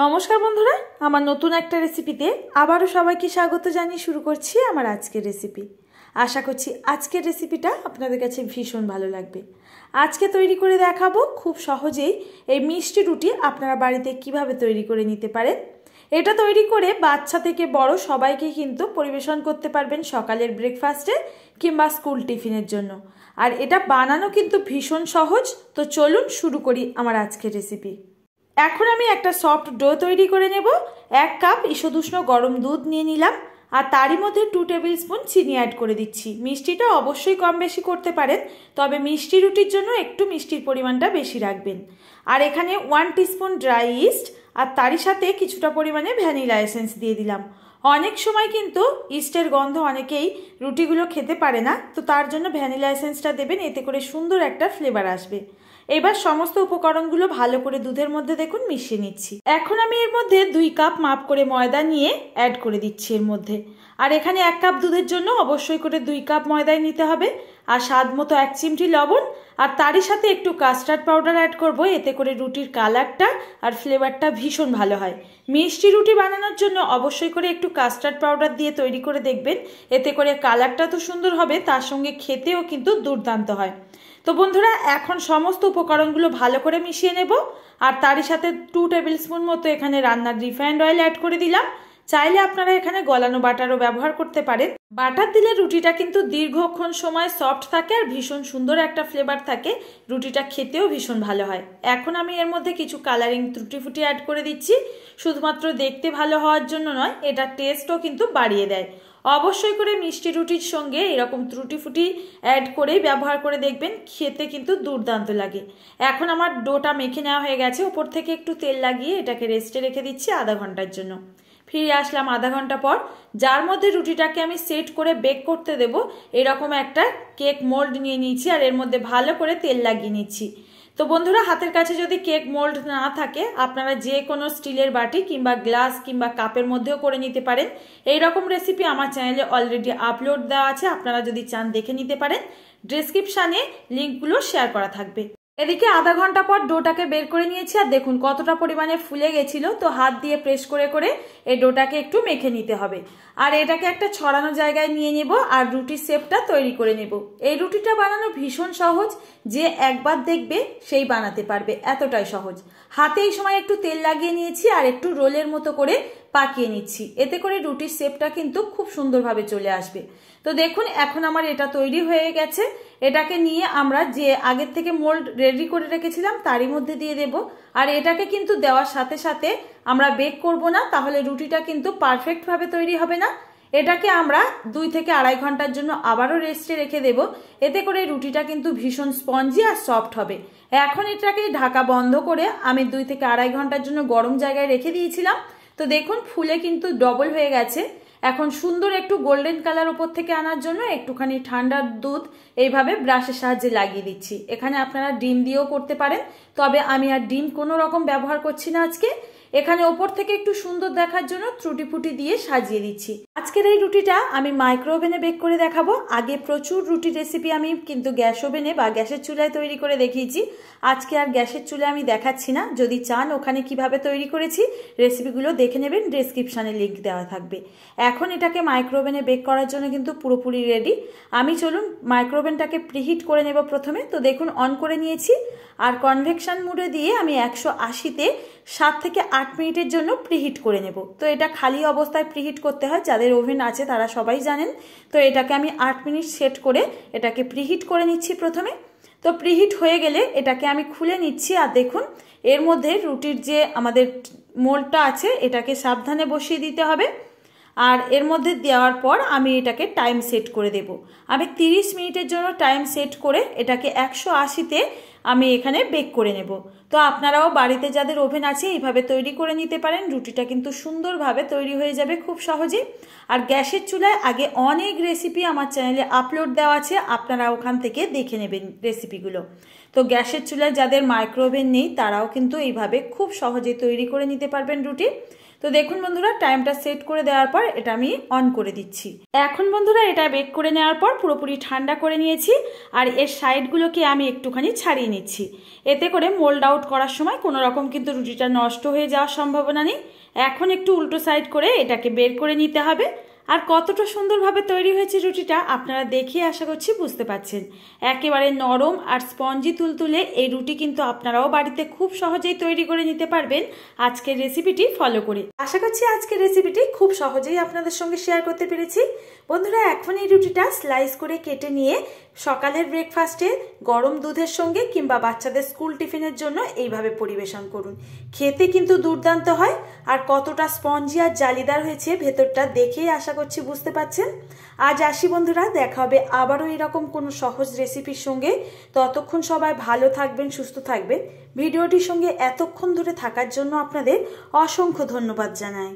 নমস্কার বন্ধুরা, আমার নতুন একটা রেসিপিতে আবারও সবাইকে স্বাগত জানিয়ে শুরু করছি আমার আজকের রেসিপি। আশা করছি আজকের রেসিপিটা আপনাদের কাছে ভীষণ ভালো লাগবে। আজকে তৈরি করে দেখাবো খুব সহজেই এই মিষ্টি রুটি আপনারা বাড়িতে কিভাবে তৈরি করে নিতে পারেন। এটা তৈরি করে বাচ্চা থেকে বড় সবাইকে কিন্তু পরিবেশন করতে পারবেন সকালের ব্রেকফাস্টে কিংবা স্কুল টিফিনের জন্য। আর এটা বানানো কিন্তু ভীষণ সহজ। তো চলুন শুরু করি আমার আজকের রেসিপি। এখন আমি একটা সফট ডো তৈরি করে নেব। 1 কাপ ঈষদুষ্ণ গরম দুধ নিয়ে নিলাম আর তারই মধ্যে 2 টেবিল স্পুন চিনি অ্যাড করে দিচ্ছি। মিষ্টিটা অবশ্যই কম বেশি করতে পারেন, তবে মিষ্টি রুটির জন্য একটু মিষ্টির পরিমাণটা বেশি রাখবেন। আর এখানে 1 টিস্পুন ড্রাই ইস্ট আর তারই সাথে কিছুটা পরিমাণে ভ্যানিলা এসেন্স দিয়ে দিলাম। অনেক সময় কিন্তু ইস্টের গন্ধ অনেকেই রুটিগুলো খেতে পারে না, তো তার জন্য ভ্যানিলা এসেন্সটা দেবেন, এতে করে সুন্দর একটা ফ্লেভার আসবে। এবার সমস্ত উপকরণগুলো ভালো করে দুধের মধ্যে দেখুন মিশিয়ে নিচ্ছি। এখন আমি এর মধ্যে 2 কাপ মাপ করে ময়দা নিয়ে অ্যাড করে দিচ্ছি এর মধ্যে। আর এখানে 1 কাপ দুধের জন্য অবশ্যই করে 2 কাপ ময়দাই নিতে হবে। আর স্বাদ মতো 1 চিমটি লবণ আর তারই সাথে একটু কাস্টার্ড পাউডার অ্যাড করব, এতে করে রুটির কালারটা আর ফ্লেভারটা ভীষণ ভালো হয়। মিষ্টি রুটি বানানোর জন্য অবশ্যই করে একটু কাস্টার্ড পাউডার দিয়ে তৈরি করে দেখবেন, এতে করে কালারটা তো সুন্দর হবে, তার সঙ্গে খেতেও কিন্তু দুর্দান্ত হয়। তো বন্ধুরা, এখন সমস্ত উপকরণগুলো ভালো করে মিশিয়ে নেব। আর তারই সাথে 2 টেবিল স্পুন মতো এখানে রান্নার রিফাইন্ড অয়েল অ্যাড করে দিলাম। চাইলে আপনারা এখানে গলানো বাটারও ব্যবহার করতে পারেন। বাটার দিলে রুটিটা কিন্তু দীর্ঘক্ষণ সময় সফট থাকে আর ভীষণ সুন্দর একটা ফ্লেভার থাকে, রুটিটা খেতেও ভীষণ ভালো হয়। এখন আমি এর মধ্যে কিছু কালারিং ত্রুটি ফুটি অ্যাড করে দিচ্ছি। শুধুমাত্র দেখতে ভালো হওয়ার জন্য নয়, এটা টেস্টও কিন্তু বাড়িয়ে দেয়। অবশ্যই করে মিষ্টি রুটির সঙ্গে এরকম ত্রুটি ফুটি অ্যাড করেই ব্যবহার করে দেখবেন, খেতে কিন্তু দুর্দান্ত লাগে। এখন আমার ডোটা মেখে নেওয়া হয়ে গেছে, ওপর থেকে একটু তেল লাগিয়ে এটাকে রেস্টে রেখে দিচ্ছি আধা ঘন্টার জন্য। ফিরে আসলাম আধা ঘন্টা পর, যার মধ্যে রুটিটাকে আমি সেট করে বেক করতে দেব এরকম একটা কেক মোল্ড নিয়ে নিয়েছি আর এর মধ্যে ভালো করে তেল লাগিয়ে নিচ্ছি। তো বন্ধুরা, হাতের কাছে যদি কেক মোল্ড না থাকে আপনারা যে কোনো স্টিলের বাটি কিংবা গ্লাস কিংবা কাপের মধ্যেও করে নিতে পারেন। এই রকম রেসিপি আমার চ্যানেলে অলরেডি আপলোড দেওয়া আছে, আপনারা যদি চান দেখে নিতে পারেন। ডেসক্রিপশানে লিঙ্কগুলো শেয়ার করা থাকবে। এদিকে আধা ঘন্টা পর ডোটাকে বের করে নিয়েছি আর দেখুন কতটা পরিমাণে ফুলে গেছিল। তো হাত দিয়ে প্রেস করে করে এই ডোটাকে একটু মেখে নিতে হবে আর এটাকে একটা ছড়ানো জায়গায় নিয়ে নেব আর রুটির শেপটা তৈরি করে নেব। এই রুটিটা বানানো ভীষণ সহজ, যে একবার দেখবে সেই বানাতে পারবে, এতটাই সহজ। হাতে এই সময় একটু তেল লাগিয়ে নিয়েছি আর একটু রোলের মতো করে পাকিয়ে নিচ্ছি, এতে করে রুটির শেপটা কিন্তু খুব সুন্দরভাবে চলে আসবে। তো দেখুন এখন আমার এটা তৈরি হয়ে গেছে। এটাকে নিয়ে আমরা যে আগের থেকে মোল্ড রেডি করে রেখেছিলাম তারই মধ্যে দিয়ে দেব। আর এটাকে কিন্তু দেওয়ার সাথে সাথে আমরা বেক করব না, তাহলে রুটিটা কিন্তু পারফেক্টভাবে তৈরি হবে না। এটাকে আমরা 2 থেকে আড়াই ঘন্টার জন্য আবারও রেস্টে রেখে দেব, এতে করে রুটিটা কিন্তু ভীষণ স্পঞ্জি আর সফট হবে। এখন এটাকে ঢাকা বন্ধ করে আমি 2 থেকে আড়াই ঘন্টার জন্য গরম জায়গায় রেখে দিয়েছিলাম। তো দেখুন ফুলে কিন্তু ডবল হয়ে গেছে। এখন সুন্দর একটু গোল্ডেন কালার উপর থেকে আনার জন্য একটুখানি ঠান্ডা দুধ এইভাবে ব্রাশের সাহায্যে লাগিয়ে দিচ্ছি। এখানে আপনারা ডিম দিয়েও করতে পারেন, তবে আমি আর ডিম কোনো রকম ব্যবহার করছি না আজকে। এখানে ওপর থেকে একটু সুন্দর দেখার জন্য ত্রুটি ফুটি দিয়ে সাজিয়ে দিচ্ছি। আজকের এই রুটিটা আমি মাইক্রো ওভেনে বেক করে দেখাবো। আগে প্রচুর রুটি রেসিপি আমি কিন্তু গ্যাস ওভেনে বা গ্যাসের চুলায় তৈরি করে দেখিয়েছি, আজকে আর গ্যাসের চুলায় আমি দেখাচ্ছি না। যদি চান ওখানে কিভাবে তৈরি করেছি রেসিপিগুলো দেখে নেবেন, ডেসক্রিপশানে লিঙ্ক দেওয়া থাকবে। এখন এটাকে মাইক্রো ওভেনে বেক করার জন্য কিন্তু পুরোপুরি রেডি। আমি চলুন মাইক্রো ওভেনটাকে প্রিহিট করে নেব প্রথমে। তো দেখুন অন করে নিয়েছি আর কনভেকশন মোডে দিয়ে আমি 180-তে 7 থেকে 8 মিনিটের জন্য প্রিহিট করে নেব। তো এটা খালি অবস্থায় প্রিহিট করতে হয়, যাদের ওভেন আছে তারা সবাই জানেন। তো এটাকে আমি 8 মিনিট সেট করে এটাকে প্রিহিট করে নিচ্ছি প্রথমে। তো প্রিহিট হয়ে গেলে এটাকে আমি খুলে নিচ্ছি আর দেখুন এর মধ্যে রুটির যে আমাদের মোল্ডটা আছে এটাকে সাবধানে বসিয়ে দিতে হবে। আর এর মধ্যে দেওয়ার পর আমি এটাকে টাইম সেট করে দেব। আমি 30 মিনিটের জন্য টাইম সেট করে এটাকে 180-তে আমি এখানে বেক করে নেব। তো আপনারাও বাড়িতে যাদের ওভেন আছে এইভাবে তৈরি করে নিতে পারেন, রুটিটা কিন্তু সুন্দরভাবে তৈরি হয়ে যাবে খুব সহজেই। আর গ্যাসের চুলায় আগে অনেক রেসিপি আমার চ্যানেলে আপলোড দেওয়া আছে, আপনারা ওখান থেকে দেখে নেবেন রেসিপিগুলো। তো গ্যাসের চুলায় যাদের মাইক্রো ওভেন নেই তারাও কিন্তু এইভাবে খুব সহজে তৈরি করে নিতে পারবেন রুটি। তো দেখুন বন্ধুরা, টাইমটা সেট করে দেওয়ার পর এটা আমি অন করে দিচ্ছি। এখন বন্ধুরা এটা বেক করে নেওয়ার পর পুরোপুরি ঠান্ডা করে নিয়েছি আর এর সাইডগুলোকে আমি একটুখানি ছাড়িয়ে নিচ্ছি, এতে করে মোল্ড আউট আউট করার সময় কোনো রকম কিন্তু রুটিটা নষ্ট হয়ে যাওয়ার সম্ভাবনা নেই। এখন একটু উল্টো সাইড করে এটাকে বের করে নিতে হবে। আর কতটা সুন্দরভাবে তৈরি হয়েছে রুটিটা আপনারা দেখে আশা করছি বুঝতে পারছেন। একেবারে নরম আর স্পঞ্জি তুলতুলে এই রুটি কিন্তু আপনারাও বাড়িতে খুব সহজেই তৈরি করে নিতে পারবেন আজকের রেসিপিটি ফলো করে। আশা করছি আজকের রেসিপিটি খুব সহজেই আপনাদের সঙ্গে শেয়ার করতে পেরেছি। বন্ধুরা, এখন এই রুটিটা স্লাইস করে কেটে নিয়ে সকালের ব্রেকফাস্টে গরম দুধের সঙ্গে কিংবা বাচ্চাদের স্কুল টিফিনের জন্য এইভাবে পরিবেশন করুন। খেতে কিন্তু দুর্দান্ত হয়। আর কতটা স্পঞ্জি আর জালিদার হয়েছে ভেতরটা দেখেই আশা করছি বুঝতে পারছেন। আজ আসি বন্ধুরা, দেখা হবে আবারও এরকম কোনো সহজ রেসিপির সঙ্গে। ততক্ষণ সবাই ভালো থাকবেন, সুস্থ থাকবেন। ভিডিওটির সঙ্গে এতক্ষণ ধরে থাকার জন্য আপনাদের অসংখ্য ধন্যবাদ জানাই।